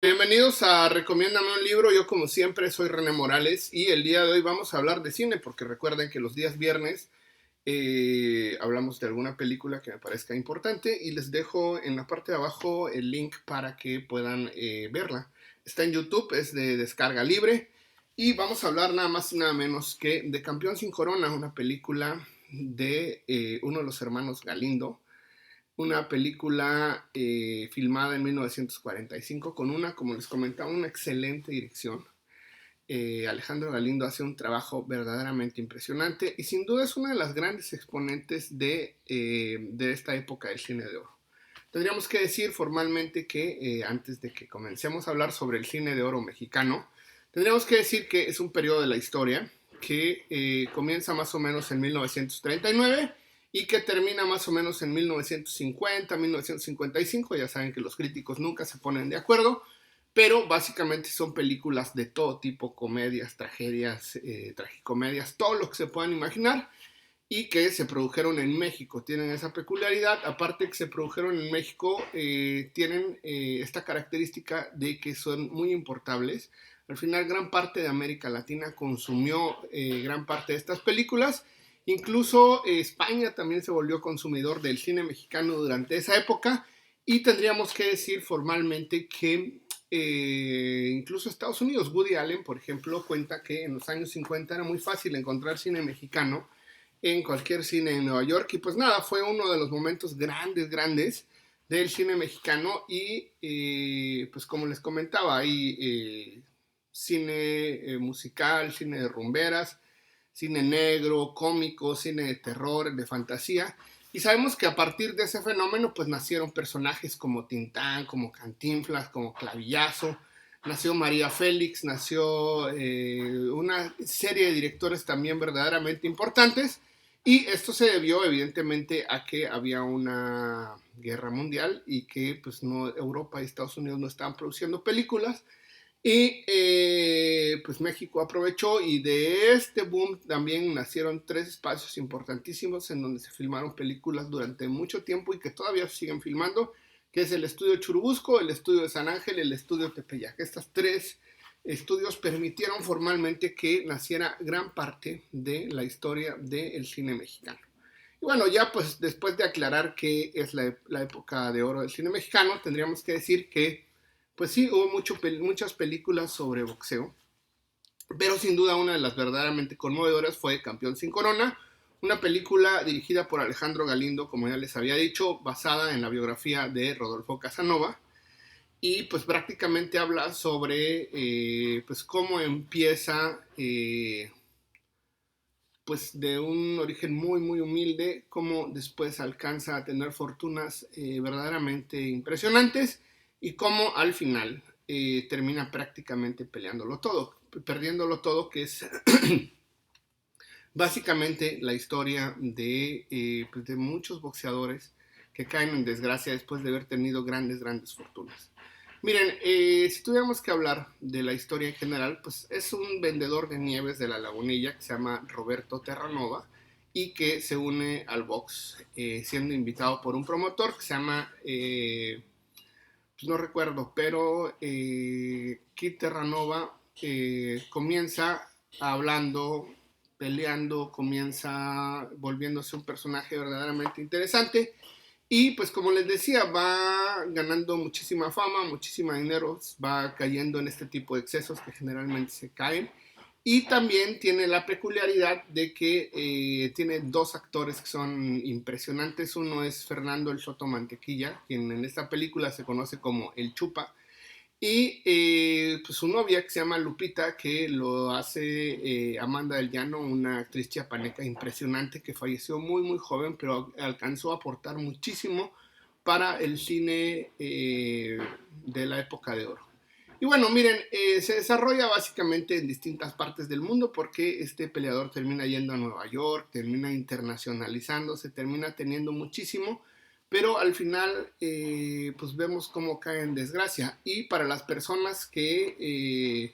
Bienvenidos a Recomiéndame un libro. Yo como siempre soy René Morales y el día de hoy vamos a hablar de cine porque recuerden que los días viernes hablamos de alguna película que me parezca importante y les dejo en la parte de abajo el link para que puedan verla. Está en YouTube, es de descarga libre y vamos a hablar nada más y nada menos que de Campeón sin Corona, una película de uno de los hermanos Galindo, una película filmada en 1945 con una, como les comentaba, una excelente dirección. Alejandro Galindo hace un trabajo verdaderamente impresionante y sin duda es una de las grandes exponentes de esta época del cine de oro. Tendríamos que decir formalmente que antes de que comencemos a hablar sobre el cine de oro mexicano, tendríamos que decir que es un periodo de la historia que comienza más o menos en 1939 y que termina más o menos en 1950, 1955. Ya saben que los críticos nunca se ponen de acuerdo, pero básicamente son películas de todo tipo, comedias, tragedias, tragicomedias, todo lo que se puedan imaginar y que se produjeron en México. Tienen esa peculiaridad, aparte que se produjeron en México, tienen esta característica de que son muy importables. Al final, gran parte de América Latina consumió gran parte de estas películas. Incluso España también se volvió consumidor del cine mexicano durante esa época. Y tendríamos que decir formalmente que incluso Estados Unidos, Woody Allen, por ejemplo, cuenta que en los años 50 era muy fácil encontrar cine mexicano en cualquier cine en Nueva York. Y pues nada, fue uno de los momentos grandes del cine mexicano. Y pues como les comentaba, hay cine musical, cine de rumberas, cine negro, cómico, cine de terror, de fantasía. Y sabemos que a partir de ese fenómeno pues nacieron personajes como Tintán, como Cantinflas, como Clavillazo, nació María Félix, nació una serie de directores también verdaderamente importantes. Y esto se debió evidentemente a que había una guerra mundial y que pues no, Europa y Estados Unidos no estaban produciendo películas. Y pues México aprovechó y de este boom también nacieron tres espacios importantísimos en donde se filmaron películas durante mucho tiempo y que todavía se siguen filmando, que es el estudio Churubusco, el estudio de San Ángel y el estudio Tepeyac. Estas tres estudios permitieron formalmente que naciera gran parte de la historia del cine mexicano. Y bueno, ya pues después de aclarar qué es la época de oro del cine mexicano, tendríamos que decir que pues sí, hubo muchas películas sobre boxeo, pero sin duda una de las verdaderamente conmovedoras fue Campeón sin Corona, una película dirigida por Alejandro Galindo, como ya les había dicho, basada en la biografía de Rodolfo Casanova, y pues prácticamente habla sobre pues cómo empieza pues de un origen muy humilde, cómo después alcanza a tener fortunas verdaderamente impresionantes y cómo al final termina prácticamente peleándolo todo, perdiéndolo todo, que es básicamente la historia pues de muchos boxeadores que caen en desgracia después de haber tenido grandes fortunas. Miren, si tuviéramos que hablar de la historia en general, pues es un vendedor de nieves de la Lagunilla que se llama Roberto Terranova y que se une al box siendo invitado por un promotor que se llama, pues no recuerdo, pero Kit Terranova comienza hablando, peleando, comienza volviéndose un personaje verdaderamente interesante y pues como les decía, va ganando muchísima fama, muchísimo dinero, va cayendo en este tipo de excesos que generalmente se caen. Y también tiene la peculiaridad de que tiene dos actores que son impresionantes. Uno es Fernando El Soto Mantequilla, quien en esta película se conoce como El Chupa. Y pues su novia que se llama Lupita, que lo hace Amanda del Llano, una actriz chiapaneca impresionante que falleció muy joven, pero alcanzó a aportar muchísimo para el cine de la época de oro. Y bueno, miren, se desarrolla básicamente en distintas partes del mundo porque este peleador termina yendo a Nueva York, termina internacionalizándose, termina teniendo muchísimo, pero al final pues vemos cómo cae en desgracia. Y para las personas que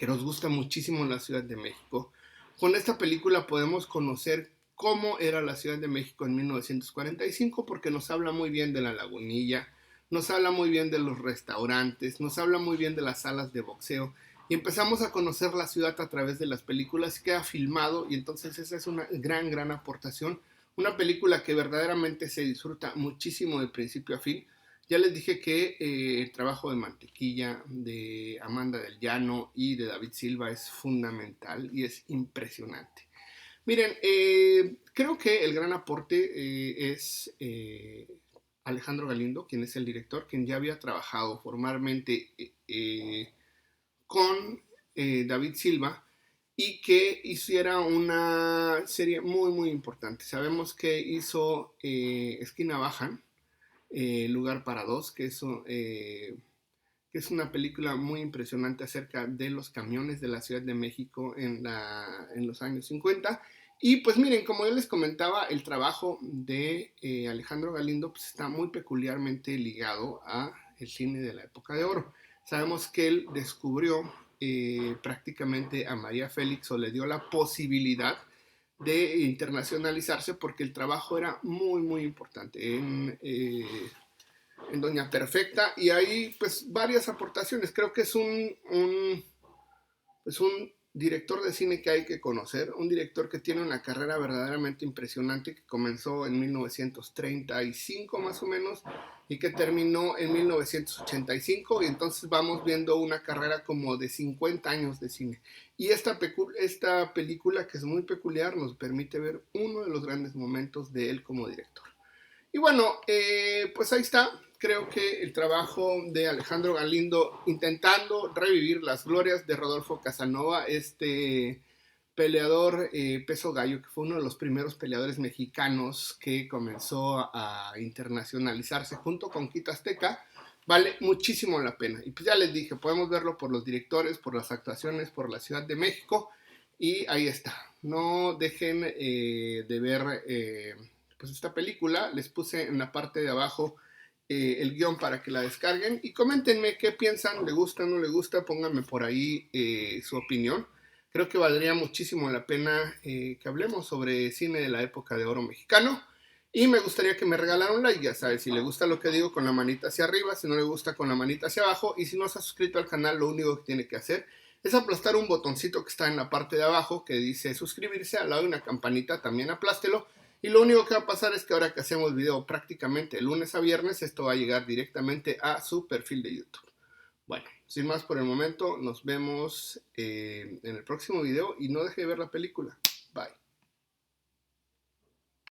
nos gusta muchísimo la Ciudad de México, con esta película podemos conocer cómo era la Ciudad de México en 1945 porque nos habla muy bien de la Lagunilla, nos habla muy bien de los restaurantes, nos habla muy bien de las salas de boxeo y empezamos a conocer la ciudad a través de las películas que ha filmado y entonces esa es una gran aportación, una película que verdaderamente se disfruta muchísimo de principio a fin. Ya les dije que el trabajo de Mantequilla, de Amanda del Llano y de David Silva es fundamental y es impresionante. Miren, creo que el gran aporte es Alejandro Galindo, quien es el director, quien ya había trabajado formalmente con David Silva y que hiciera una serie muy importante. Sabemos que hizo Esquina Baja, Lugar para Dos, que es una película muy impresionante acerca de los camiones de la Ciudad de México en los años 50. Y pues miren, como yo les comentaba, el trabajo de Alejandro Galindo pues, está muy peculiarmente ligado a el cine de la época de oro. Sabemos que él descubrió prácticamente a María Félix o le dio la posibilidad de internacionalizarse porque el trabajo era muy importante en Doña Perfecta y hay pues varias aportaciones. Creo que es un director de cine que hay que conocer, un director que tiene una carrera verdaderamente impresionante que comenzó en 1935 más o menos y que terminó en 1985 y entonces vamos viendo una carrera como de 50 años de cine. Y esta película que es muy peculiar nos permite ver uno de los grandes momentos de él como director. Y bueno, pues ahí está. Creo que el trabajo de Alejandro Galindo intentando revivir las glorias de Rodolfo Casanova, este peleador peso gallo, que fue uno de los primeros peleadores mexicanos que comenzó a internacionalizarse junto con Quito Azteca, vale muchísimo la pena. Y pues ya les dije, podemos verlo por los directores, por las actuaciones, por la Ciudad de México, y ahí está. No dejen de ver pues esta película. Les puse en la parte de abajo el guión para que la descarguen y coméntenme qué piensan, le gusta, no le gusta, pónganme por ahí su opinión. Creo que valdría muchísimo la pena que hablemos sobre cine de la época de oro mexicano. Y me gustaría que me regalaran un like, ya sabes, si le gusta lo que digo con la manita hacia arriba, si no le gusta con la manita hacia abajo. Y si no se ha suscrito al canal, lo único que tiene que hacer es aplastar un botoncito que está en la parte de abajo que dice suscribirse, al lado de una campanita, también aplástelo. Y lo único que va a pasar es que ahora que hacemos video prácticamente de lunes a viernes, esto va a llegar directamente a su perfil de YouTube. Bueno, sin más por el momento, nos vemos en el próximo video y no deje de ver la película. Bye.